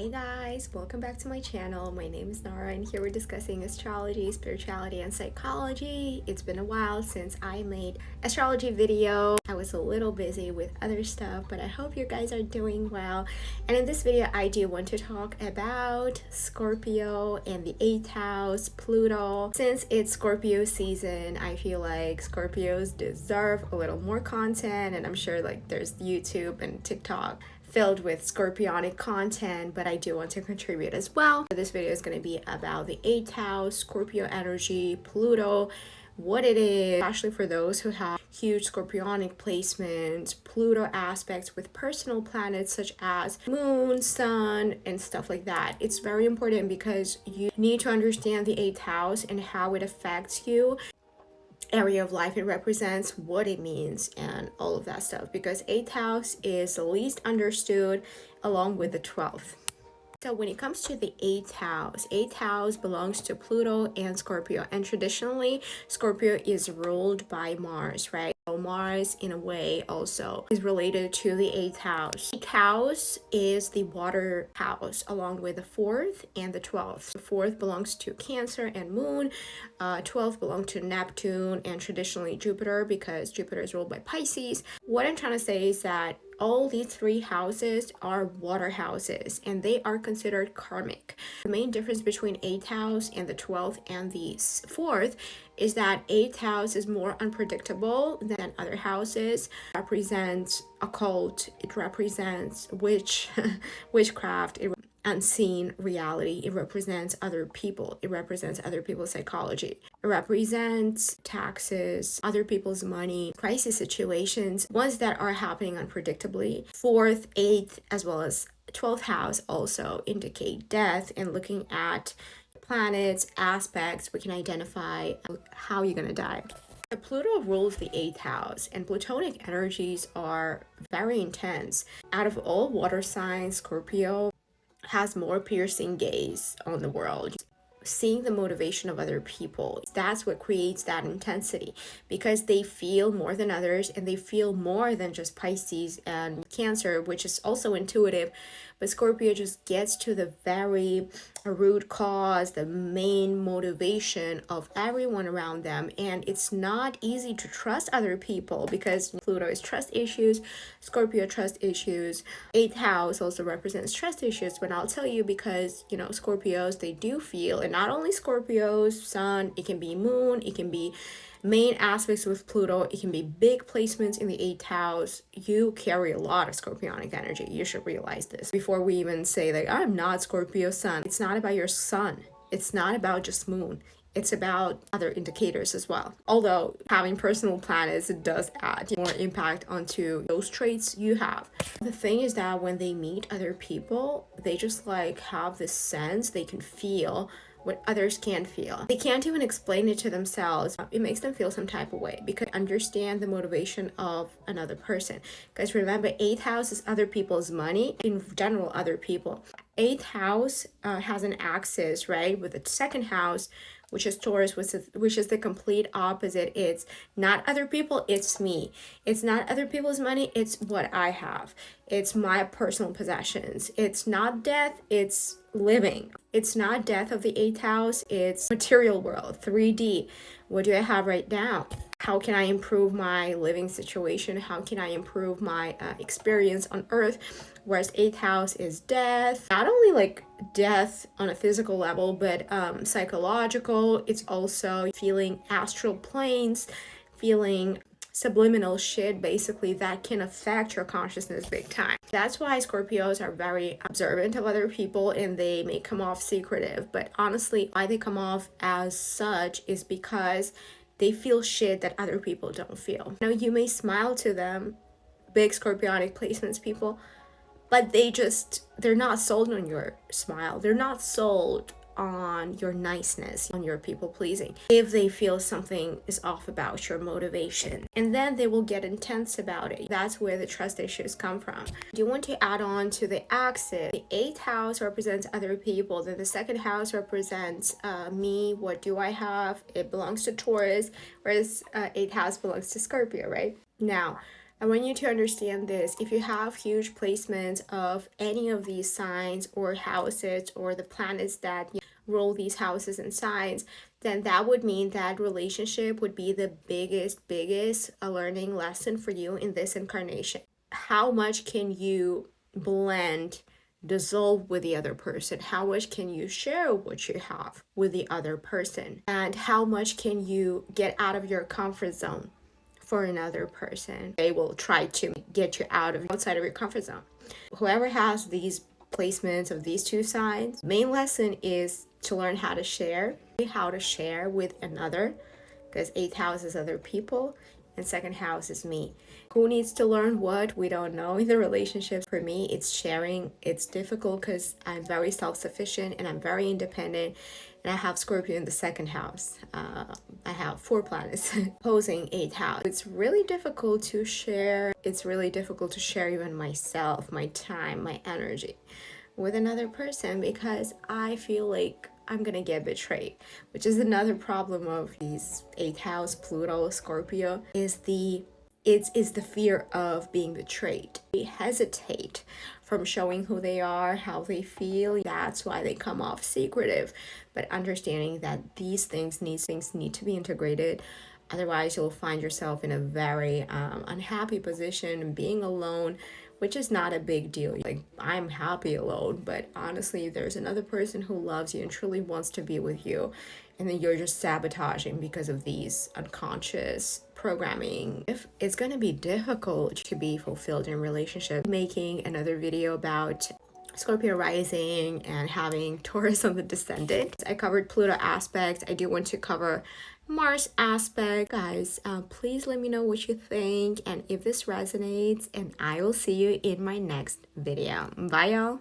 Hey guys, welcome back to my channel. My name is Nara and here we're discussing astrology, spirituality, and psychology. It's been a while since I made astrology video. I was a little busy with other stuff, but I hope you guys are doing well. And in this video, I do want to talk about Scorpio and the 8th house, Pluto. Since it's Scorpio season, I feel like Scorpios deserve a little more content, and I'm sure like there's YouTube and TikTok filled with scorpionic content, but I do want to contribute as well. This video is going to be about the 8th house, Scorpio energy, Pluto, what it is, especially for those who have huge scorpionic placements, Pluto aspects with personal planets such as moon, sun, and stuff like that. It's very important because you need to understand the 8th house and how it affects you, area of life it represents, what it means, and all of that stuff, because 8th house is the least understood along with the 12th. So when it comes to the 8th house belongs to Pluto and Scorpio, and traditionally Scorpio is ruled by Mars, right? So Mars in a way also is related to the 8th house. 8th house is the water house along with the 4th and the 12th. The 4th belongs to Cancer and Moon, 12th belongs to Neptune and traditionally Jupiter because Jupiter is ruled by Pisces. What I'm trying to say is that all these three houses are water houses and they are considered karmic. The main difference between 8th house and the 12th and the 4th is that 8th house is more unpredictable than other houses. It represents occult, it represents witchcraft, unseen reality. It represents other people. It represents other people's psychology. It represents taxes, other people's money, crisis situations, ones that are happening unpredictably. 4th, 8th, as well as 12th house also indicate death, and looking at planets, aspects, we can identify how you're gonna die. Pluto rules the 8th house, and Plutonic energies are very intense. Out of all water signs, Scorpio has more piercing gaze on the world. Seeing the motivation of other people, that's what creates that intensity, because they feel more than others and they feel more than just Pisces and Cancer, which is also intuitive, but Scorpio just gets to the very root cause, the main motivation of everyone around them. And it's not easy to trust other people because Pluto is trust issues, Scorpio trust issues. 8th house also represents trust issues, but I'll tell you, because Scorpios, they do feel, and not only Scorpios, sun, it can be moon, it can be main aspects with Pluto, it can be big placements in the 8th house. You carry a lot of scorpionic energy. You should realize this before we even say like, I'm not Scorpio sun. It's not about your sun. It's not about just moon. It's about other indicators as well. Although having personal planets, it does add more impact onto those traits you have. The thing is that when they meet other people, they just like have this sense, they can feel what others can't feel. They can't even explain it to themselves. It makes them feel some type of way because they understand the motivation of another person. Because remember, 8th house is other people's money, in general, other people. 8th house has an axis, right, with the 2nd house, which is Taurus, which is the complete opposite. It's not other people, it's me. It's not other people's money, it's what I have. It's my personal possessions. It's not death, it's living. It's not death of the 8th house, it's material world, 3D. What do I have right now? How can I improve my living situation? How can I improve my experience on earth? Whereas 8th house is death, not only like death on a physical level, but psychological. It's also feeling astral planes, feeling subliminal shit basically that can affect your consciousness big time. That's why Scorpios are very observant of other people and they may come off secretive, but honestly why they come off as such is because they feel shit that other people don't feel. You may smile to them, big scorpionic placements people, but they're not sold on your smile. They're not sold on your niceness, on your people pleasing, if they feel something is off about your motivation. And then they will get intense about it. That's where the trust issues come from. Do you want to add on to the axis? The 8th house represents other people. Then the 2nd house represents me. What do I have? It belongs to Taurus, whereas 8th house belongs to Scorpio, right? Now, I want you to understand this. If you have huge placements of any of these signs or houses or the planets that rule these houses and signs, then that would mean that relationship would be the biggest learning lesson for you in this incarnation. How much can you blend, dissolve with the other person? How much can you share what you have with the other person? And how much can you get out of your comfort zone for another person? They will try to get you outside of your comfort zone. Whoever has these placements of these two signs, main lesson is to learn how to share with another, because 8th house is other people and 2nd house is me. Who needs to learn what? We don't know in the relationships. For me, it's sharing. It's difficult because I'm very self-sufficient and I'm very independent, and I have Scorpio in the 2nd house. I have 4 planets opposing 8th house. It's really difficult to share. It's really difficult to share even myself, my time, my energy with another person, because I feel like I'm gonna get betrayed, which is another problem of these 8th house, Pluto, Scorpio, is the fear of being betrayed. They hesitate from showing who they are, how they feel. That's why they come off secretive. But understanding that these things need to be integrated. Otherwise, you'll find yourself in a very unhappy position, being alone, which is not a big deal. Like, I'm happy alone, but honestly, there's another person who loves you and truly wants to be with you, and then you're just sabotaging because of these unconscious programming. If it's going to be difficult to be fulfilled in relationship, making another video about Scorpio rising and having Taurus on the descendant. I covered Pluto aspects. I do want to cover Mars aspect. Guys, please let me know what you think and if this resonates, and I will see you in my next video. Bye, y'all.